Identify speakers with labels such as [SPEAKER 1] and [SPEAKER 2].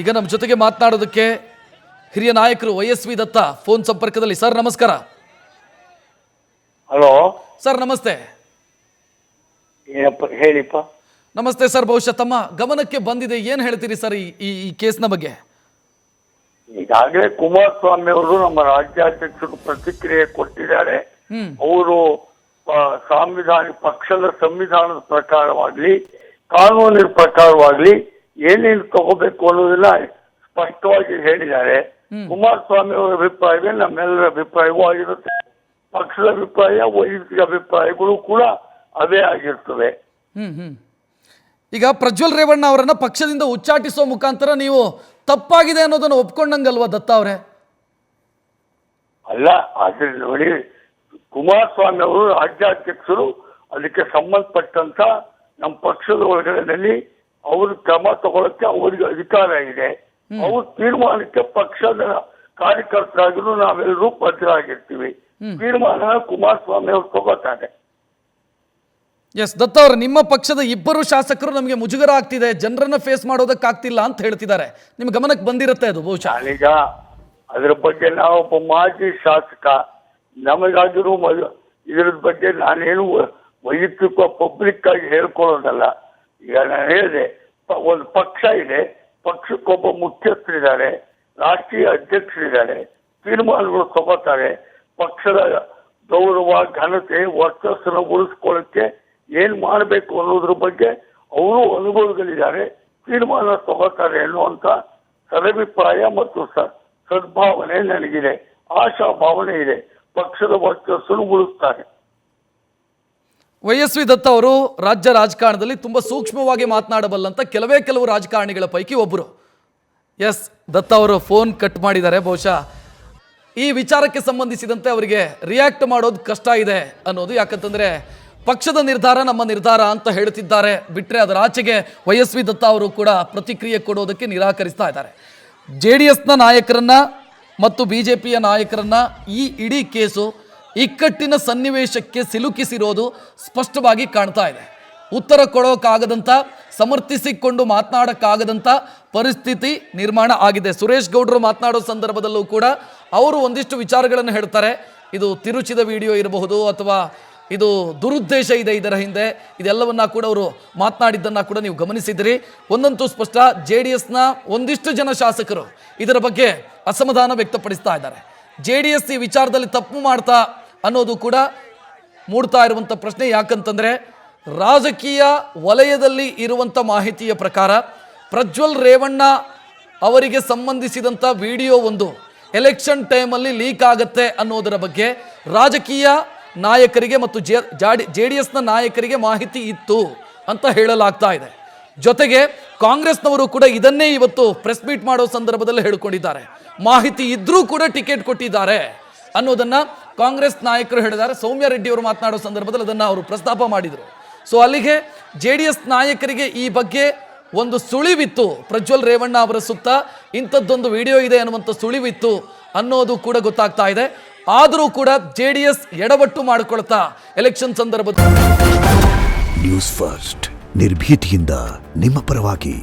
[SPEAKER 1] ಈಗ ನಮ್ಮ ಜೊತೆಗೆ ಮಾತನಾಡೋದಕ್ಕೆ ಹಿರಿಯ ನಾಯಕರು ವೈಎಸ್ವಿ ದತ್ತ ಫೋನ್ ಸಂಪರ್ಕದಲ್ಲಿ. ಸರ್ ನಮಸ್ಕಾರ.
[SPEAKER 2] ಹಲೋ
[SPEAKER 1] ಸರ್ ನಮಸ್ತೆ.
[SPEAKER 2] ಏನಪ್ಪ ಹೇಳಿಪ್ಪ.
[SPEAKER 1] ನಮಸ್ತೆ ಸರ್. ಬಹುಶಃ ತಮ್ಮ ಗಮನಕ್ಕೆ ಬಂದಿದೆ, ಏನು ಹೇಳ್ತೀರಿ ಸರ್ ಈ ಕೇಸ್ನ ಬಗ್ಗೆ?
[SPEAKER 2] ಈಗಾಗಲೇ ಕುಮಾರಸ್ವಾಮಿ ಅವರು ನಮ್ಮ ರಾಜ್ಯಾಧ್ಯಕ್ಷರು ಪ್ರತಿಕ್ರಿಯೆ ಕೊಟ್ಟಿದ್ದಾರೆ. ಅವರು ಪಕ್ಷದ ಸಂವಿಧಾನದ ಪ್ರಕಾರವಾಗ್ಲಿ ಕಾನೂನಿನ ಪ್ರಕಾರವಾಗ್ಲಿ ಏನೇನು ತಗೋಬೇಕು ಅನ್ನೋದನ್ನ ಸ್ಪಷ್ಟವಾಗಿ ಹೇಳಿದ್ದಾರೆ. ಕುಮಾರಸ್ವಾಮಿ ಅವರ ಅಭಿಪ್ರಾಯವೇ ನಮ್ಮೆಲ್ಲರ ಅಭಿಪ್ರಾಯವೂ ಆಗಿರುತ್ತೆ. ಪಕ್ಷದ ಅಭಿಪ್ರಾಯ, ವೈಯಕ್ತಿಕ ಅಭಿಪ್ರಾಯಗಳು ಕೂಡ ಅವೇ ಆಗಿರ್ತವೆ.
[SPEAKER 1] ಈಗ ಪ್ರಜ್ವಲ್ ರೇವಣ್ಣ ಅವರನ್ನ ಪಕ್ಷದಿಂದ ಉಚ್ಚಾಟಿಸುವ ಮುಖಾಂತರ ನೀವು ತಪ್ಪಾಗಿದೆ ಅನ್ನೋದನ್ನು ಒಪ್ಕೊಂಡಂಗಲ್ವಾ ದತ್ತ ಅವರೇ?
[SPEAKER 2] ಅಲ್ಲ, ಆದ್ರೆ ನೋಡಿ, ಕುಮಾರಸ್ವಾಮಿ ಅವರು ರಾಜ್ಯಾಧ್ಯಕ್ಷರು, ಅದಕ್ಕೆ ಸಂಬಂಧಪಟ್ಟಂತ ನಮ್ಮ ಪಕ್ಷದ ಒಳಗಡೆನಲ್ಲಿ ಅವರು ಕ್ರಮ ತಗೊಳಕ್ಕೆ ಅವರಿಗೆ ಅಧಿಕಾರ ಇದೆ. ಅವ್ರ ತೀರ್ಮಾನಕ್ಕೆ ಪಕ್ಷದ ಕಾರ್ಯಕರ್ತರಾಗಿದ್ರು ನಾವೆಲ್ಲರೂ ಬದ್ಧರಾಗಿರ್ತೀವಿ. ತೀರ್ಮಾನ ಕುಮಾರಸ್ವಾಮಿ ಅವರು ತಗೋತಾರೆ.
[SPEAKER 1] ಎಸ್ ದತ್ತ ಅವರು, ನಿಮ್ಮ ಪಕ್ಷದ ಇಬ್ಬರು ಶಾಸಕರು ನಮಗೆ ಮುಜುಗರ ಆಗ್ತಿದೆ, ಜನರನ್ನ ಫೇಸ್ ಮಾಡೋದಕ್ಕಾಗ್ತಿಲ್ಲ ಅಂತ ಹೇಳ್ತಿದ್ದಾರೆ. ನಿಮ್ಮ ಗಮನಕ್ಕೆ ಬಂದಿರುತ್ತೆ ಅದು ಬಹುಶಃ?
[SPEAKER 2] ನಾನೀಗ ಅದ್ರ ಬಗ್ಗೆ ನಾವೊಬ್ಬ ಮಾಜಿ ಶಾಸಕ, ನಮಗಾಗಿರೋ ಇದ್ರ ಬಗ್ಗೆ ನಾನೇನು ವೈಯಕ್ತಿಕ ಪಬ್ಲಿಕ್ ಆಗಿ ಹೇಳ್ಕೊಳ್ಳೋದಲ್ಲ. ಈಗ ನಾನು ಹೇಳಿದೆ, ಒಂದು ಪಕ್ಷ ಇದೆ, ಪಕ್ಷಕ್ಕೊಬ್ಬ ಮುಖ್ಯಸ್ಥರಿದ್ದಾರೆ, ರಾಷ್ಟ್ರೀಯ ಅಧ್ಯಕ್ಷರಿದ್ದಾರೆ, ತೀರ್ಮಾನಗಳು ತಗೋತಾರೆ. ಪಕ್ಷದ ಗೌರವ, ಘನತೆ, ವರ್ಚಸ್ಸನ್ನು ಉಳಿಸ್ಕೊಳ್ಳಕ್ಕೆ ಏನ್ ಮಾಡಬೇಕು ಅನ್ನೋದ್ರ ಬಗ್ಗೆ ಅವರು ಅನುಭವಗಳಿದ್ದಾರೆ, ತೀರ್ಮಾನ ತಗೋತಾರೆ ಅನ್ನುವಂತ ಸದಭಿಪ್ರಾಯ ಮತ್ತು ಸದ್ಭಾವನೆ ನನಗಿದೆ, ಆಶಾಭಾವನೆ ಇದೆ. ಪಕ್ಷದ ವರ್ಚಸ್ಸನ್ನು ಉಳಿಸ್ತಾರೆ.
[SPEAKER 1] ವೈಎಸ್ವಿ ದತ್ತ ಅವರು ರಾಜ್ಯ ರಾಜಕಾರಣದಲ್ಲಿ ತುಂಬಾ ಸೂಕ್ಷ್ಮವಾಗಿ ಮಾತನಾಡಬಲ್ಲಂತ ಕೆಲವು ರಾಜಕಾರಣಿಗಳ ಪೈಕಿ ಒಬ್ಬರು. ಎಸ್, ದತ್ತ ಅವರು ಫೋನ್ ಕಟ್ ಮಾಡಿದ್ದಾರೆ. ಬಹುಶಃ ಈ ವಿಚಾರಕ್ಕೆ ಸಂಬಂಧಿಸಿದಂತೆ ಅವರಿಗೆ ರಿಯಾಕ್ಟ್ ಮಾಡೋದು ಕಷ್ಟ ಇದೆ ಅನ್ನೋದು. ಯಾಕಂತಂದ್ರೆ ಪಕ್ಷದ ನಿರ್ಧಾರ ನಮ್ಮ ನಿರ್ಧಾರ ಅಂತ ಹೇಳ್ತಿದ್ದಾರೆ, ಬಿಟ್ಟರೆ ಅದರ ಆಚೆಗೆ ವೈಎಸ್ವಿ ದತ್ತ ಅವರು ಕೂಡ ಪ್ರತಿಕ್ರಿಯೆ ಕೊಡೋದಕ್ಕೆ ನಿರಾಕರಿಸ್ತಾ ಇದ್ದಾರೆ. JDSನ ನಾಯಕರನ್ನ ಮತ್ತು BJPಯ ನಾಯಕರನ್ನ ಈ ಇಡೀ ಕೇಸು ಇಕ್ಕಟ್ಟಿನ ಸನ್ನಿವೇಶಕ್ಕೆ ಸಿಲುಕಿಸಿರೋದು ಸ್ಪಷ್ಟವಾಗಿ ಕಾಣ್ತಾ ಇದೆ. ಉತ್ತರ ಕೊಡೋಕ್ಕಾಗದಂಥ, ಸಮರ್ಥಿಸಿಕೊಂಡು ಮಾತನಾಡೋಕ್ಕಾಗದಂಥ ಪರಿಸ್ಥಿತಿ ನಿರ್ಮಾಣ ಆಗಿದೆ. ಸುರೇಶ್ ಗೌಡರು ಮಾತನಾಡೋ ಸಂದರ್ಭದಲ್ಲೂ ಕೂಡ ಅವರು ಒಂದಿಷ್ಟು ವಿಚಾರಗಳನ್ನು ಹೇಳ್ತಾರೆ. ಇದು ತಿರುಚಿದ ವಿಡಿಯೋ ಇರಬಹುದು ಅಥವಾ ಇದು ದುರುದ್ದೇಶ ಇದೆ ಇದರ ಹಿಂದೆ, ಇದೆಲ್ಲವನ್ನ ಕೂಡ ಅವರು ಮಾತನಾಡಿದ್ದನ್ನು ಕೂಡ ನೀವು ಗಮನಿಸಿದಿರಿ. ಒಂದಂತೂ ಸ್ಪಷ್ಟ, JDSನ ಒಂದಿಷ್ಟು ಜನ ಶಾಸಕರು ಇದರ ಬಗ್ಗೆ ಅಸಮಾಧಾನ ವ್ಯಕ್ತಪಡಿಸ್ತಾ ಇದ್ದಾರೆ. JDS ಈ ವಿಚಾರದಲ್ಲಿ ತಪ್ಪು ಮಾಡ್ತಾ ಅನ್ನೋದು ಕೂಡ ಮೂಡ್ತಾ ಇರುವಂಥ ಪ್ರಶ್ನೆ. ಯಾಕಂತಂದರೆ ರಾಜಕೀಯ ವಲಯದಲ್ಲಿ ಇರುವಂಥ ಮಾಹಿತಿಯ ಪ್ರಕಾರ ಪ್ರಜ್ವಲ್ ರೇವಣ್ಣ ಅವರಿಗೆ ಸಂಬಂಧಿಸಿದಂಥ ವಿಡಿಯೋ ಒಂದು ಎಲೆಕ್ಷನ್ ಟೈಮಲ್ಲಿ ಲೀಕ್ ಆಗುತ್ತೆ ಅನ್ನೋದರ ಬಗ್ಗೆ ರಾಜಕೀಯ ನಾಯಕರಿಗೆ ಮತ್ತು JDSನ ನಾಯಕರಿಗೆ ಮಾಹಿತಿ ಇತ್ತು ಅಂತ ಹೇಳಲಾಗ್ತಾ ಇದೆ. ಜೊತೆಗೆ ಕಾಂಗ್ರೆಸ್ನವರು ಕೂಡ ಇದನ್ನೇ ಇವತ್ತು ಪ್ರೆಸ್ ಮೀಟ್ ಮಾಡೋ ಸಂದರ್ಭದಲ್ಲಿ ಹೇಳ್ಕೊಂಡಿದ್ದಾರೆ. ಮಾಹಿತಿ ಇದ್ರೂ ಕೂಡ ಟಿಕೆಟ್ ಕೊಟ್ಟಿದ್ದಾರೆ ಅನ್ನೋದನ್ನ ಕಾಂಗ್ರೆಸ್ ನಾಯಕರು ಹೇಳಿದ್ದಾರೆ. ಸೌಮ್ಯ ರೆಡ್ಡಿ ಅವರು ಮಾತನಾಡೋ ಸಂದರ್ಭದಲ್ಲಿ ಅದನ್ನು ಅವರು ಪ್ರಸ್ತಾಪ ಮಾಡಿದರು. ಸೊ ಅಲ್ಲಿಗೆ JDS ನಾಯಕರಿಗೆ ಈ ಬಗ್ಗೆ ಒಂದು ಸುಳಿವಿತ್ತು, ಪ್ರಜ್ವಲ್ ರೇವಣ್ಣ ಅವರ ಸುತ್ತ ಇಂಥದ್ದೊಂದು ವಿಡಿಯೋ ಇದೆ ಅನ್ನುವಂಥ ಸುಳಿವಿತ್ತು ಅನ್ನೋದು ಕೂಡ ಗೊತ್ತಾಗ್ತಾ ಇದೆ. ಆದರೂ ಕೂಡ JDS ಎಡವಟ್ಟು ಮಾಡಿಕೊಳ್ತಾ ಎಲೆಕ್ಷನ್ ಸಂದರ್ಭದಲ್ಲಿ
[SPEAKER 3] ನ್ಯೂಸ್ ಫಸ್ಟ್ ನಿರ್ಭೀತಿಯಿಂದ ನಿಮ್ಮ ಪರವಾಗಿ.